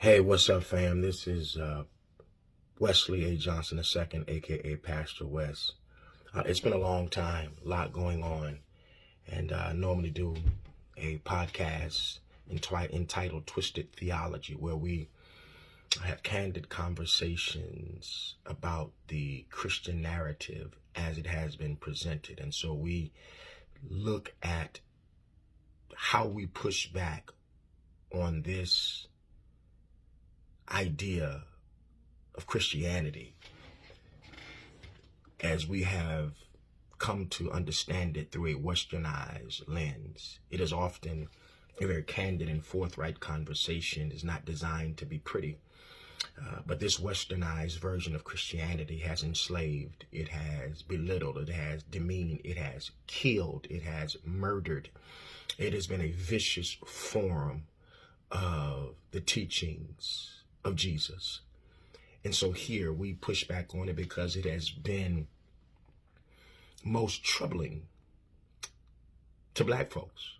Hey, what's up, fam? This is Wesley A. Johnson II, aka Pastor Wes. It's been a long time, a lot going on, and I normally do a podcast entitled Twisted Theology, where we have candid conversations about the Christian narrative as it has been presented. And so we look at how we push back on this idea of Christianity as we have come to understand it through a westernized lens. It is often a very candid and forthright conversation. It's not designed to be pretty. But this westernized version of Christianity has enslaved, it has belittled, it has demeaned, it has killed, it has murdered. It has been a vicious form of the teachings of Jesus. And so here we push back on it because it has been most troubling to Black folks.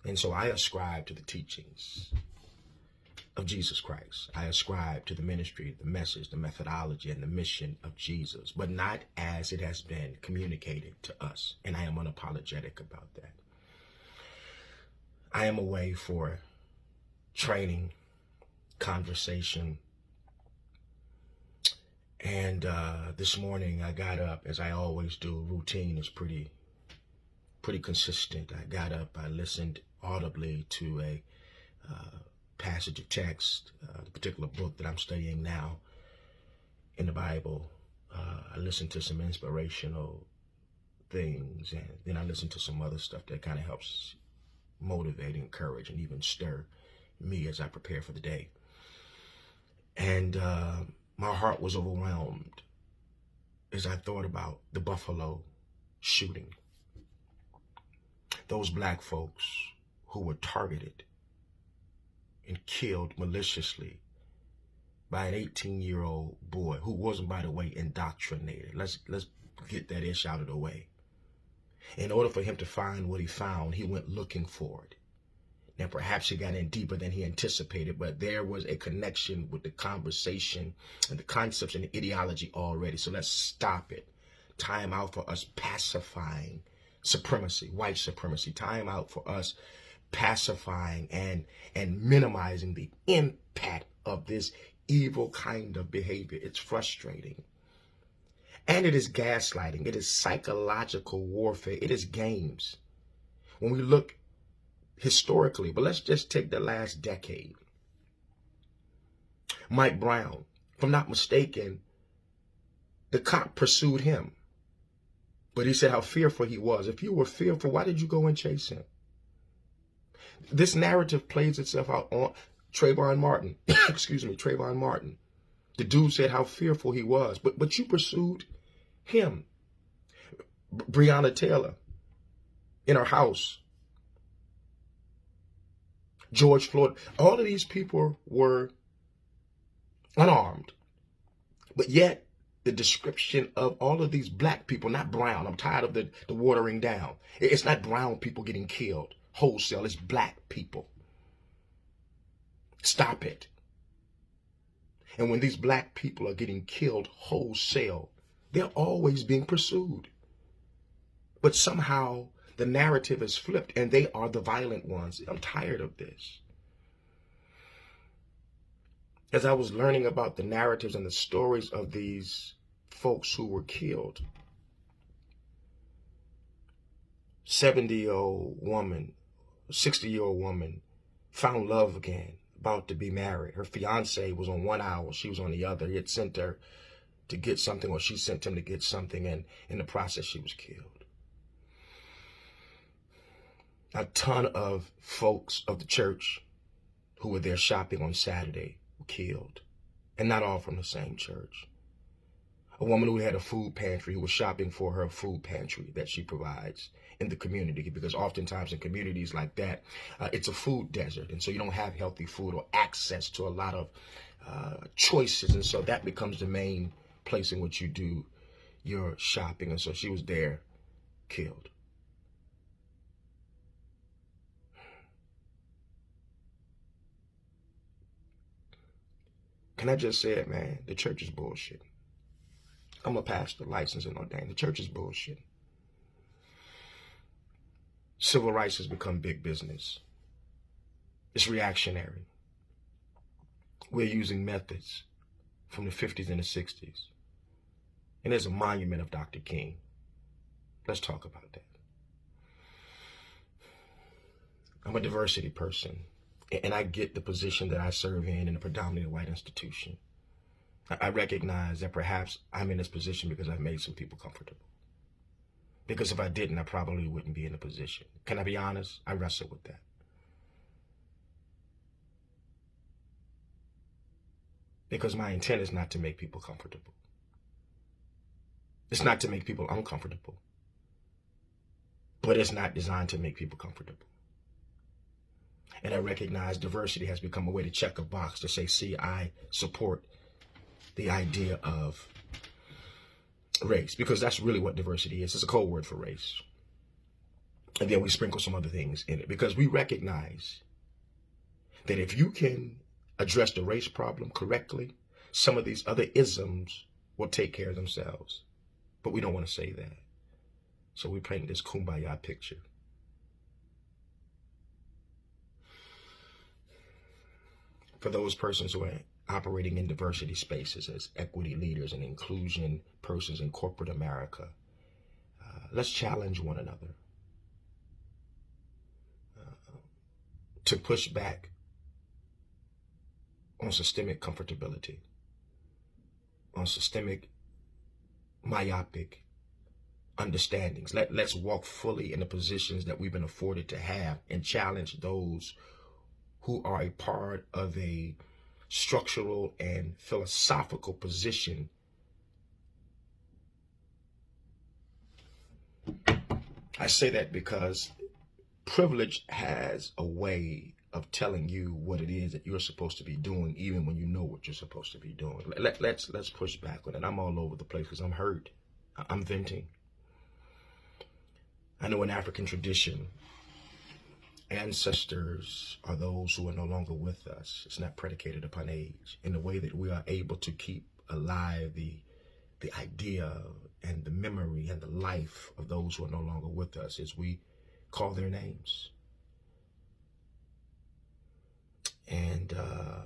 And so I ascribe to the teachings of Jesus Christ. I ascribe to the ministry, the message, the methodology, and the mission of Jesus, but not as it has been communicated to us. And I am unapologetic about that. I am away for training, conversation, and this morning I got up, as I always do. Routine is pretty consistent. I got up, I listened audibly to a passage of text, the particular book that I'm studying now in the Bible. I listened to some inspirational things, and then I listened to some other stuff that kind of helps motivate, encourage, and even stir me as I prepare for the day. And my heart was overwhelmed as I thought about the Buffalo shooting. Those Black folks who were targeted and killed maliciously by an 18-year-old boy who wasn't, by the way, indoctrinated. Let's get that ish out of the way. In order for him to find what he found, he went looking for it. Now, perhaps he got in deeper than he anticipated, but there was a connection with the conversation and the concepts and the ideology already. So let's stop it. Time out for us pacifying supremacy, white supremacy. Time out for us pacifying and minimizing the impact of this evil kind of behavior. It's frustrating. And it is gaslighting. It is psychological warfare. It is games. When we look historically, but let's just take the last decade. Mike Brown, if I'm not mistaken, the cop pursued him. But he said how fearful he was. If you were fearful, why did you go and chase him? This narrative plays itself out on Trayvon Martin. Trayvon Martin. The dude said how fearful he was, but you pursued him. Breonna Taylor in her house. George Floyd. All of these people were unarmed. But yet, the description of all of these Black people, not brown. I'm tired of the watering down. It's not brown people getting killed wholesale. It's Black people. Stop it. And when these Black people are getting killed wholesale, they're always being pursued. But somehow the narrative is flipped and they are the violent ones. I'm tired of this. As I was learning about the narratives and the stories of these folks who were killed, 70-year-old woman, 60-year-old woman found love again, about to be married. Her fiance was on 1 hour, she was on the other. He had sent her to get something, or she sent him to get something, and in the process she was killed. A ton of folks of the church who were there shopping on Saturday were killed, and not all from the same church. A woman who had a food pantry who was shopping for her food pantry that she provides in the community, because oftentimes in communities like that, it's a food desert, and so you don't have healthy food or access to a lot of choices, and so that becomes the main place in which you do your shopping. And so she was there, killed. Can I just say it, man? The church is bullshit. I'm a pastor, licensed and ordained. The church is bullshit. Civil rights has become big business. It's reactionary. We're using methods from the 50s and the 60s. And there's a monument of Dr. King. Let's talk about that. I'm a diversity person, and I get the position that I serve in a predominantly white institution. I recognize that perhaps I'm in this position because I've made some people comfortable. Because if I didn't, I probably wouldn't be in a position. Can I be honest? I wrestle with that. Because my intent is not to make people comfortable. It's not to make people uncomfortable. But it's not designed to make people comfortable. And I recognize diversity has become a way to check a box to say, see, I support the idea of race, because that's really what diversity is. It's a code word for race. And then we sprinkle some other things in it, because we recognize that if you can address the race problem correctly, some of these other isms will take care of themselves. But we don't want to say that. So we paint this kumbaya picture. For those persons who are operating in diversity spaces as equity leaders and inclusion persons in corporate America, let's challenge one another to push back on systemic comfortability, on systemic myopic understandings. Let's walk fully in the positions that we've been afforded to have and challenge those who are a part of a structural and philosophical position. I say that because privilege has a way of telling you what it is that you're supposed to be doing, even when you know what you're supposed to be doing. Let's push back on it. I'm all over the place because I'm hurt. I'm venting. I know in African tradition, ancestors are those who are no longer with us. It's not predicated upon age. In the way that we are able to keep alive the idea and the memory and the life of those who are no longer with us is we call their names. And I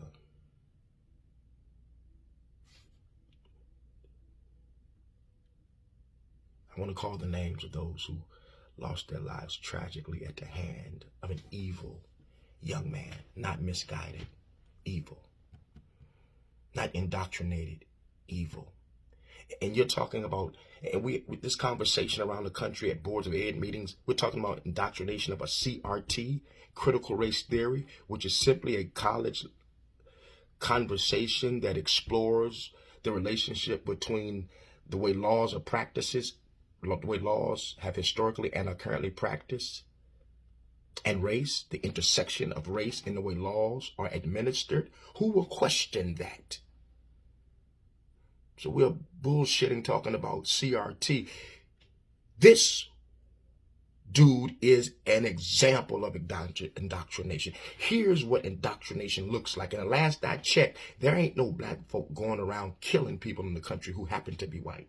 want to call the names of those who lost their lives tragically at the hand of an evil young man, not misguided, evil, not indoctrinated, evil. And you're talking about, and with this conversation around the country at boards of ed meetings, we're talking about indoctrination of a CRT, critical race theory, which is simply a college conversation that explores the relationship between the way laws are practiced, the way laws have historically and are currently practiced, and race, the intersection of race in the way laws are administered. Who will question that? So we're bullshitting talking about CRT. This dude is an example of indoctrination. Here's what indoctrination looks like. And the last I checked, there ain't no black folk going around killing people in the country who happen to be white.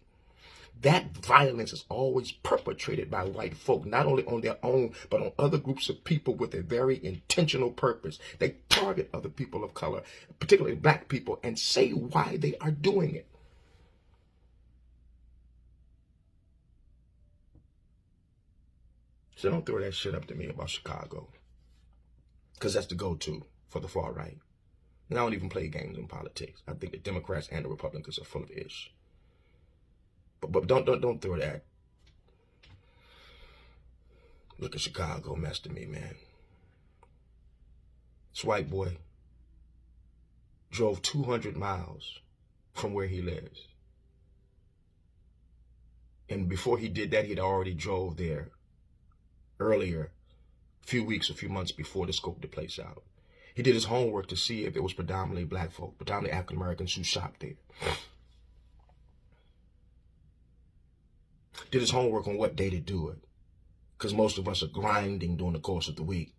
That violence is always perpetrated by white folk, not only on their own, but on other groups of people with a very intentional purpose. They target other people of color, particularly black people, and say why they are doing it. So don't throw that shit up to me about Chicago, because that's the go-to for the far right. And I don't even play games in politics. I think the Democrats and the Republicans are full of ish. But don't throw that. Look at Chicago messed with me, man. This white boy drove 200 miles from where he lives. And before he did that, he'd already drove there earlier, a few months before to scope the place out. He did his homework to see if it was predominantly black folk, predominantly African Americans who shopped there. Did his homework on what day to do it. Because most of us are grinding during the course of the week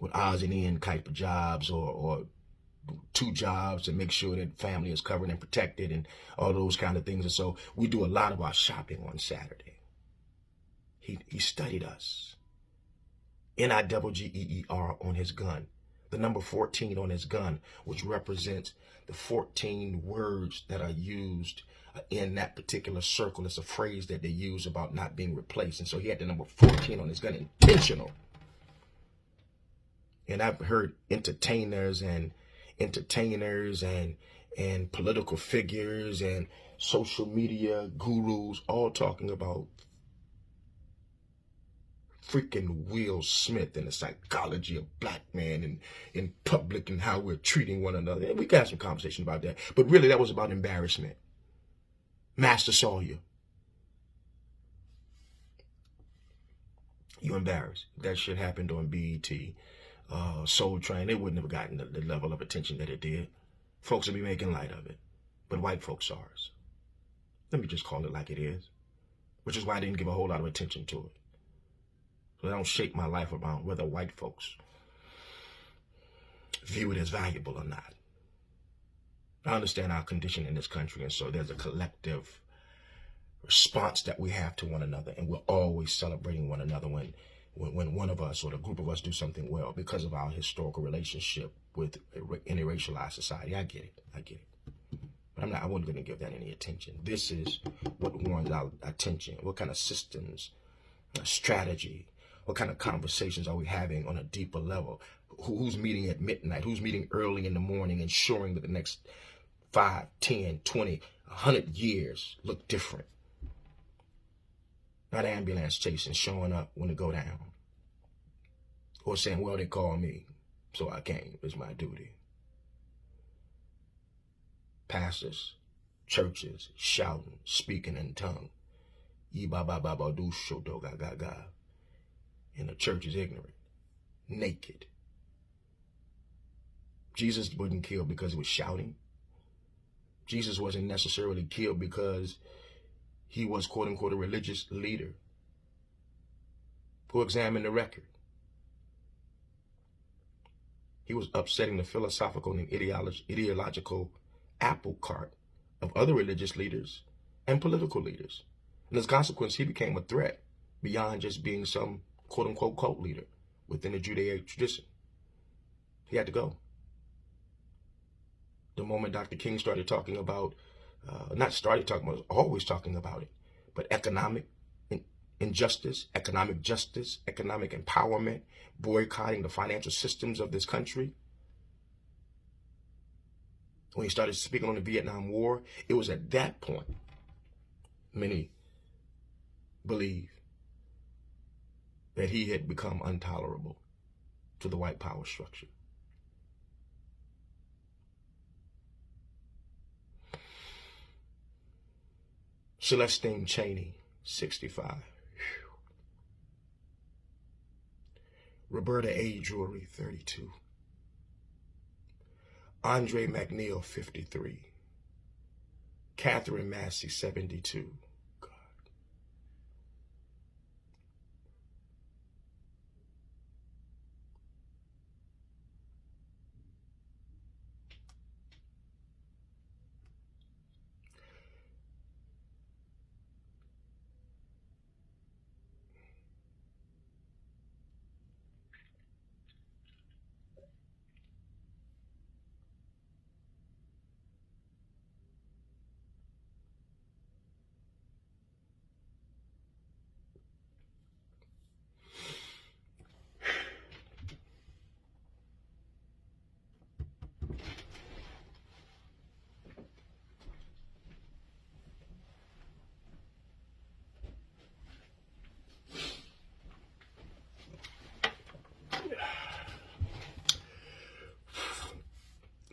with odds and end type of jobs or 2 jobs to make sure that family is covered and protected and all those kind of things. And so we do a lot of our shopping on Saturday. He studied us. NIGGER on his gun. The number 14 on his gun, which represents the 14 words that are used in that particular circle. It's a phrase that they use about not being replaced. And so he had the number 14 on his gun, intentional. And I've heard entertainers and political figures and social media gurus all talking about freaking Will Smith and the psychology of black men in public and how we're treating one another. And we can have some conversation about that. But really, that was about embarrassment. Master saw you. You embarrassed. That shit happened on BET. Soul Train, it wouldn't have gotten the level of attention that it did. Folks would be making light of it. But white folks saw us. Let me just call it like it is. Which is why I didn't give a whole lot of attention to it. So I don't shape my life around whether white folks view it as valuable or not. I understand our condition in this country, and so there's a collective response that we have to one another, and we're always celebrating one another when one of us or the group of us do something well because of our historical relationship with any racialized society. I get it. But I wasn't going to give that any attention. This is what warrants our attention. What kind of systems, strategy, what kind of conversations are we having on a deeper level? Who's meeting at midnight? Who's meeting early in the morning, ensuring that the next 5, 10, 20, 100 years look different? Not ambulance chasing, showing up when it go down. Or saying, well, they called me, so I came. It's my duty. Pastors, churches, shouting, speaking in tongue. Yi ba ba ba ba do shodo ga ga ga. And the church is ignorant, naked. Jesus wasn't killed because he was shouting. Jesus wasn't necessarily killed because he was, quote unquote, a religious leader. Go examine the record. He was upsetting the philosophical and ideological apple cart of other religious leaders and political leaders. And as a consequence, he became a threat beyond just being some, quote unquote, cult leader within the Judaic tradition. He had to go. The moment Dr. King started talking about, always talking about it, but economic injustice, economic justice, economic empowerment, boycotting the financial systems of this country. When he started speaking on the Vietnam War, it was at that point, many believe, that he had become intolerable to the white power structure. Celestine Chaney, 65. Roberta A. Drury, 32. Andre McNeil, 53. Catherine Massey, 72. God.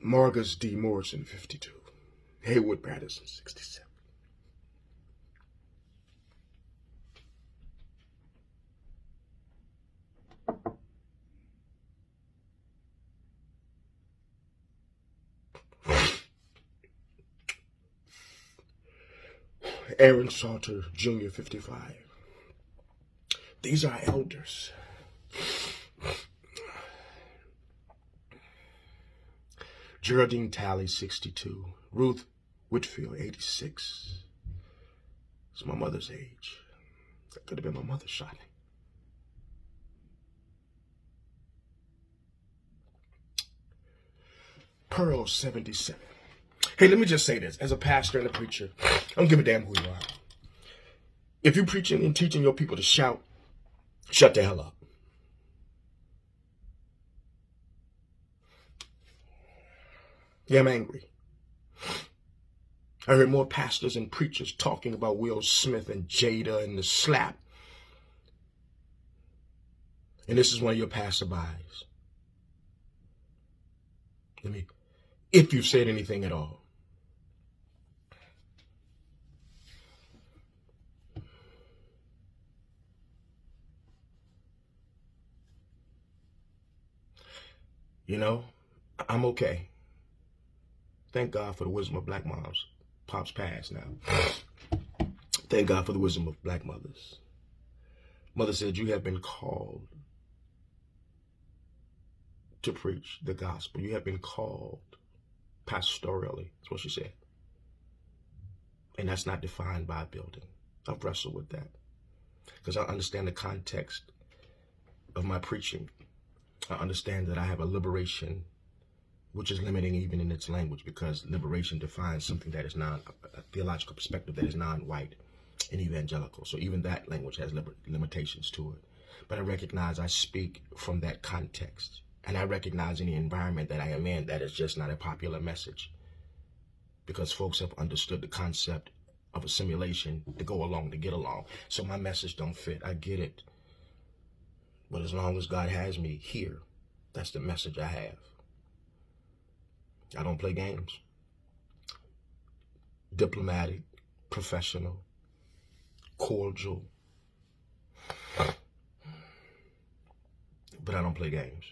Margus D. Morrison, 52. Haywood Patterson, 67. Aaron Salter, Jr., 55. These are elders. Geraldine Talley, 62. Ruth Whitfield, 86. It's my mother's age. That could have been my mother, Shotty. Pearl, 77. Hey, let me just say this. As a pastor and a preacher, I don't give a damn who you are. If you're preaching and teaching your people to shout, shut the hell up. Yeah, I'm angry. I heard more pastors and preachers talking about Will Smith and Jada and the slap. And this is one of your passerbys. If you've said anything at all. You know, I'm okay. Thank God for the wisdom of black moms. Pops passed now. Thank God for the wisdom of black mothers. Mother said, you have been called to preach the gospel. You have been called pastorally. That's what she said. And that's not defined by a building. I've wrestled with that because I understand the context of my preaching. I understand that I have a liberation, which is limiting even in its language, because liberation defines something that is a theological perspective that is non-white and evangelical. So even that language has limitations to it. But I recognize I speak from that context. And I recognize in the environment that I am in, that is just not a popular message. Because folks have understood the concept of assimilation to go along, to get along. So my message don't fit. I get it. But as long as God has me here, that's the message I have. I don't play games. Diplomatic, professional, cordial. But I don't play games.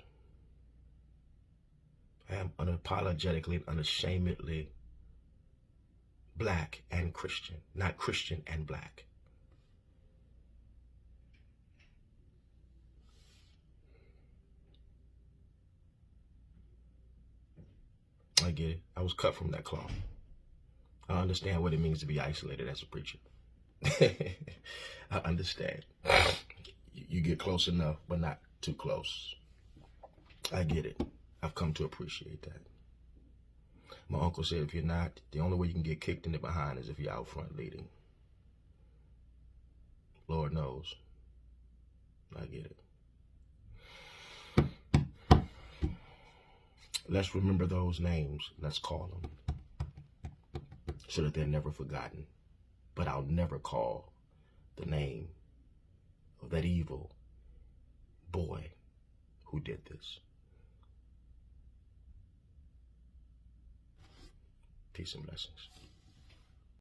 I am unapologetically, unashamedly black and Christian, not Christian and black. I get it. I was cut from that cloth. I understand what it means to be isolated as a preacher. I understand. You get close enough, but not too close. I get it. I've come to appreciate that. My uncle said, if you're not, the only way you can get kicked in the behind is if you're out front leading. Lord knows. I get it. Let's remember those names. Let's call them so that they're never forgotten. But I'll never call the name of that evil boy who did this. Peace and blessings.